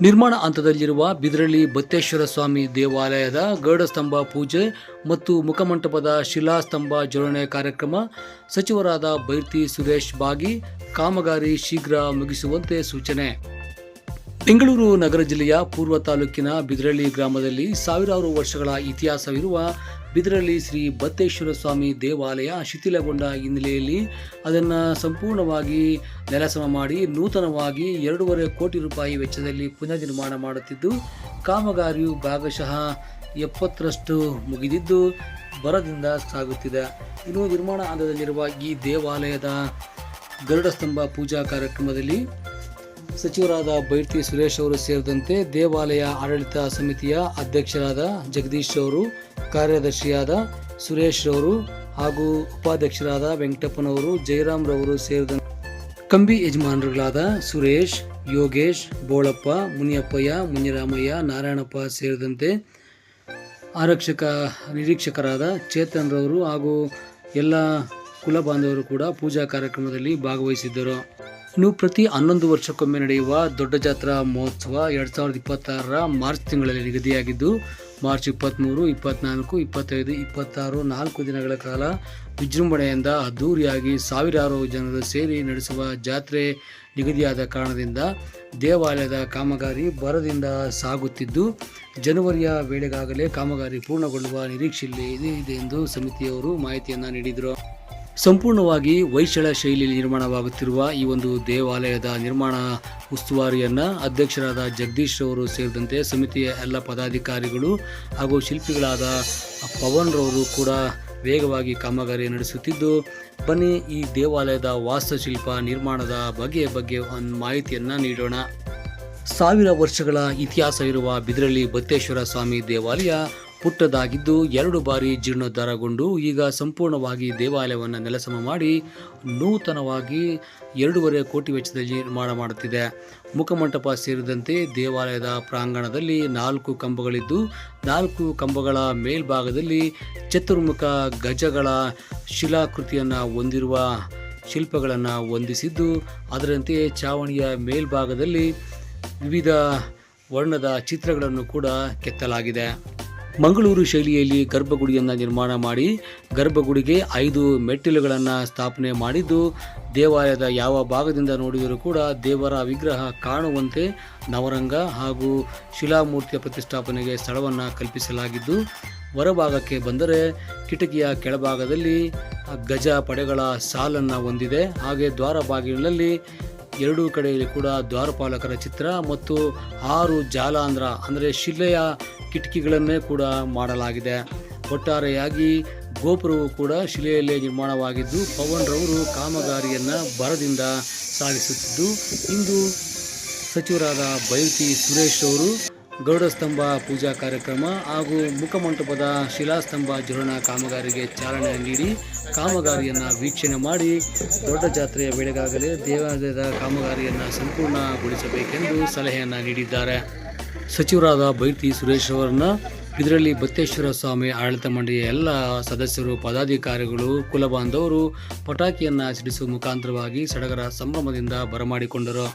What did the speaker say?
ನಿರ್ಮಾಣ ಹಂತದಲ್ಲಿರುವ ಬಿದರಳ್ಳಿ ಬತ್ತೇಶ್ವರ ಸ್ವಾಮಿ ದೇವಾಲಯದ ಗರುಡಸ್ತಂಭ ಪೂಜೆ ಮತ್ತು ಮುಖಮಂಟಪದ ಶಿಲಾಸ್ತಂಭ ಜೋಡಣೆ ಕಾರ್ಯಕ್ರಮ ಸಚಿವರಾದ ಬೈರ್ತಿ ಸುರೇಶ್ ಬಾಗಿ ಕಾಮಗಾರಿ ಶೀಘ್ರ ಮುಗಿಸುವಂತೆ ಸೂಚನೆ. ಬೆಂಗಳೂರು ನಗರ ಜಿಲ್ಲೆಯ ಪೂರ್ವ ತಾಲೂಕಿನ ಬಿದರಳ್ಳಿ ಗ್ರಾಮದಲ್ಲಿ ಸಾವಿರಾರು ವರ್ಷಗಳ ಇತಿಹಾಸವಿರುವ ಬಿದರಳ್ಳಿ ಶ್ರೀ ಬತ್ತೇಶ್ವರ ಸ್ವಾಮಿ ದೇವಾಲಯ ಶಿಥಿಲಗೊಂಡ ಹಿನ್ನೆಲೆಯಲ್ಲಿ ಅದನ್ನು ಸಂಪೂರ್ಣವಾಗಿ ನೆಲಸಮ ಮಾಡಿ ನೂತನವಾಗಿ 2.5 ಕೋಟಿ ರೂಪಾಯಿ ವೆಚ್ಚದಲ್ಲಿ ಪುನರ್ ನಿರ್ಮಾಣ ಮಾಡುತ್ತಿದ್ದು, ಕಾಮಗಾರಿಯು ಭಾಗಶಃ 70ರಷ್ಟು ಮುಗಿದಿದ್ದು ಭರದಿಂದ ಸಾಗುತ್ತಿದೆ. ಇನ್ನು ನಿರ್ಮಾಣ ಹಂತದಲ್ಲಿರುವ ಈ ದೇವಾಲಯದ ಗರುಡಸ್ತಂಭ ಪೂಜಾ ಕಾರ್ಯಕ್ರಮದಲ್ಲಿ ಸಚಿವರಾದ ಬೈರ್ತಿ ಸುರೇಶ್ ಅವರು ಸೇರಿದಂತೆ ದೇವಾಲಯ ಆಡಳಿತ ಸಮಿತಿಯ ಅಧ್ಯಕ್ಷರಾದ ಜಗದೀಶ್ ಅವರು, ಕಾರ್ಯದರ್ಶಿಯಾದ ಸುರೇಶ್ ರವರು ಹಾಗೂ ಉಪಾಧ್ಯಕ್ಷರಾದ ವೆಂಕಟಪ್ಪನವರು, ಜಯರಾಮ್ ರವರು ಸೇರಿದಂತೆ ಕಂಬಿ ಯಜಮಾನರುಗಳಾದ ಸುರೇಶ್, ಯೋಗೇಶ್, ಬೋಳಪ್ಪ, ಮುನಿಯಪ್ಪಯ್ಯ, ಮುನಿರಾಮಯ್ಯ, ನಾರಾಯಣಪ್ಪ ಸೇರಿದಂತೆ ಆರಕ್ಷಕ ನಿರೀಕ್ಷಕರಾದ ಚೇತನ್ ರವರು ಹಾಗೂ ಎಲ್ಲ ಕುಲ ಬಾಂಧವರು ಕೂಡ ಪೂಜಾ ಕಾರ್ಯಕ್ರಮದಲ್ಲಿ ಭಾಗವಹಿಸಿದ್ದರು. ಇನ್ನು ಪ್ರತಿ 11 ವರ್ಷಕ್ಕೊಮ್ಮೆ ನಡೆಯುವ ದೊಡ್ಡ ಜಾತ್ರಾ ಮಹೋತ್ಸವ 2026ರ ಮಾರ್ಚ್ ತಿಂಗಳಲ್ಲಿ ನಿಗದಿಯಾಗಿದ್ದು, ಮಾರ್ಚ್ 23, 24, 25, 26 4 ದಿನಗಳ ಕಾಲ ವಿಜೃಂಭಣೆಯಿಂದ ಅದ್ದೂರಿಯಾಗಿ ಸಾವಿರಾರು ಜನರು ಸೇರಿ ನಡೆಸುವ ಜಾತ್ರೆ ನಿಗದಿಯಾದ ಕಾರಣದಿಂದ ದೇವಾಲಯದ ಕಾಮಗಾರಿ ಭರದಿಂದ ಸಾಗುತ್ತಿದ್ದು, ಜನವರಿಯ ವೇಳೆಗಾಗಲೇ ಕಾಮಗಾರಿ ಪೂರ್ಣಗೊಳ್ಳುವ ನಿರೀಕ್ಷೆಯಲ್ಲಿ ಇದೆ ಎಂದು ಸಮಿತಿಯವರು ಮಾಹಿತಿಯನ್ನು ನೀಡಿದರು. ಸಂಪೂರ್ಣವಾಗಿ ಹೊಯ್ಸಳ ಶೈಲಿಯಲ್ಲಿ ನಿರ್ಮಾಣವಾಗುತ್ತಿರುವ ಈ ಒಂದು ದೇವಾಲಯದ ನಿರ್ಮಾಣ ಉಸ್ತುವಾರಿಯನ್ನು ಅಧ್ಯಕ್ಷರಾದ ಜಗದೀಶ್ ರವರು ಸೇರಿದಂತೆ ಸಮಿತಿಯ ಎಲ್ಲ ಪದಾಧಿಕಾರಿಗಳು ಹಾಗೂ ಶಿಲ್ಪಿಗಳಾದ ಪವನ್ ರವರು ಕೂಡ ವೇಗವಾಗಿ ಕಾಮಗಾರಿ ನಡೆಸುತ್ತಿದ್ದು, ಬನ್ನಿ ಈ ದೇವಾಲಯದ ವಾಸ್ತುಶಿಲ್ಪ ನಿರ್ಮಾಣದ ಬಗ್ಗೆ ಮಾಹಿತಿಯನ್ನು ನೀಡೋಣ. 1000 ವರ್ಷಗಳ ಇತಿಹಾಸವಿರುವ ಬಿದರಳ್ಳಿ ಬತ್ತೇಶ್ವರ ಸ್ವಾಮಿ ದೇವಾಲಯ ಪುಟ್ಟದಾಗಿದ್ದು 2 ಬಾರಿ ಜೀರ್ಣೋದ್ಧಾರಗೊಂಡು ಈಗ ಸಂಪೂರ್ಣವಾಗಿ ದೇವಾಲಯವನ್ನು ನೆಲಸಮ ಮಾಡಿ ನೂತನವಾಗಿ 2.5 ಕೋಟಿ ವೆಚ್ಚದಲ್ಲಿ ನಿರ್ಮಾಣ ಮಾಡುತ್ತಿದೆ. ಮುಖಮಂಟಪ ಸೇರಿದಂತೆ ದೇವಾಲಯದ ಪ್ರಾಂಗಣದಲ್ಲಿ 4 ಕಂಬಗಳಿದ್ದು, 4 ಕಂಬಗಳ ಮೇಲ್ಭಾಗದಲ್ಲಿ ಚತುರ್ಮುಖ ಗಜಗಳ ಶಿಲಾಕೃತಿಯನ್ನು ಹೊಂದಿರುವ ಶಿಲ್ಪಗಳನ್ನು ಹೊಂದಿಸಿದ್ದು, ಅದರಂತೆ ಚಾವಣಿಯ ಮೇಲ್ಭಾಗದಲ್ಲಿ ವಿವಿಧ ವರ್ಣದ ಚಿತ್ರಗಳನ್ನು ಕೂಡ ಕೆತ್ತಲಾಗಿದೆ. ಮಂಗಳೂರು ಶೈಲಿಯಲ್ಲಿ ಗರ್ಭಗುಡಿಯನ್ನು ನಿರ್ಮಾಣ ಮಾಡಿ ಗರ್ಭಗುಡಿಗೆ 5 ಮೆಟ್ಟಿಲುಗಳನ್ನು ಸ್ಥಾಪನೆ ಮಾಡಿದ್ದು, ದೇವಾಲಯದ ಯಾವ ಭಾಗದಿಂದ ನೋಡಿದರೂ ಕೂಡ ದೇವರ ವಿಗ್ರಹ ಕಾಣುವಂತೆ ನವರಂಗ ಹಾಗೂ ಶಿಲಾಮೂರ್ತಿಯ ಪ್ರತಿಷ್ಠಾಪನೆಗೆ ಸ್ಥಳವನ್ನು ಕಲ್ಪಿಸಲಾಗಿದ್ದು, ಹೊರಭಾಗಕ್ಕೆ ಬಂದರೆ ಕಿಟಕಿಯ ಕೆಳಭಾಗದಲ್ಲಿ ಗಜ ಪಡೆಗಳ ಸಾಲನ್ನು ಹೊಂದಿದೆ. ಹಾಗೆ ದ್ವಾರ ಬಾಗಿಲಿನಲ್ಲಿ 2 ಕಡೆಯಲ್ಲಿ ಕೂಡ ದ್ವಾರಪಾಲಕರ ಚಿತ್ರ ಮತ್ತು 6 ಜಾಲಾಂಧ್ರ ಅಂದರೆ ಶಿಲೆಯ ಕಿಟಕಿಗಳನ್ನೇ ಕೂಡ ಮಾಡಲಾಗಿದೆ. ಒಟ್ಟಾರೆಯಾಗಿ ಗೋಪುರವು ಕೂಡ ಶಿಲೆಯಲ್ಲೇ ನಿರ್ಮಾಣವಾಗಿದ್ದು, ಪವನ್ ರವರು ಕಾಮಗಾರಿಯನ್ನು ಭರದಿಂದ ಸಾಗಿಸುತ್ತಿದ್ದು, ಇಂದು ಸಚಿವರಾದ ಬೈರ್ತಿ ಸುರೇಶ್ ಅವರು ಗರುಡಸ್ತಂಭ ಪೂಜಾ ಕಾರ್ಯಕ್ರಮ ಹಾಗೂ ಮುಖಮಂಟಪದ ಶಿಲಾಸ್ತಂಭ ಜೋಡಣಾ ಕಾಮಗಾರಿಗೆ ಚಾಲನೆ ನೀಡಿ ಕಾಮಗಾರಿಯನ್ನು ವೀಕ್ಷಣೆ ಮಾಡಿ ದೊಡ್ಡ ಜಾತ್ರೆಯ ವೇಳೆಗಾಗಲೇ ದೇವಾಲಯದ ಕಾಮಗಾರಿಯನ್ನು ಸಂಪೂರ್ಣಗೊಳಿಸಬೇಕೆಂದು ಸಲಹೆಯನ್ನು ನೀಡಿದ್ದಾರೆ. ಸಚಿವರಾದ ಬೈರ್ತಿ ಸುರೇಶ್ ಅವರನ್ನ ಬಿದರಳ್ಳಿ ಬತ್ತೇಶ್ವರ ಸ್ವಾಮಿ ಆಡಳಿತ ಮಂಡಳಿಯ ಎಲ್ಲ ಸದಸ್ಯರು, ಪದಾಧಿಕಾರಿಗಳು, ಕುಲಬಾಂಧವರು ಪಟಾಕಿಯನ್ನು ಸಿಡಿಸುವ ಮುಖಾಂತರವಾಗಿ ಸಡಗರ ಸಂಭ್ರಮದಿಂದ ಬರಮಾಡಿಕೊಂಡರು.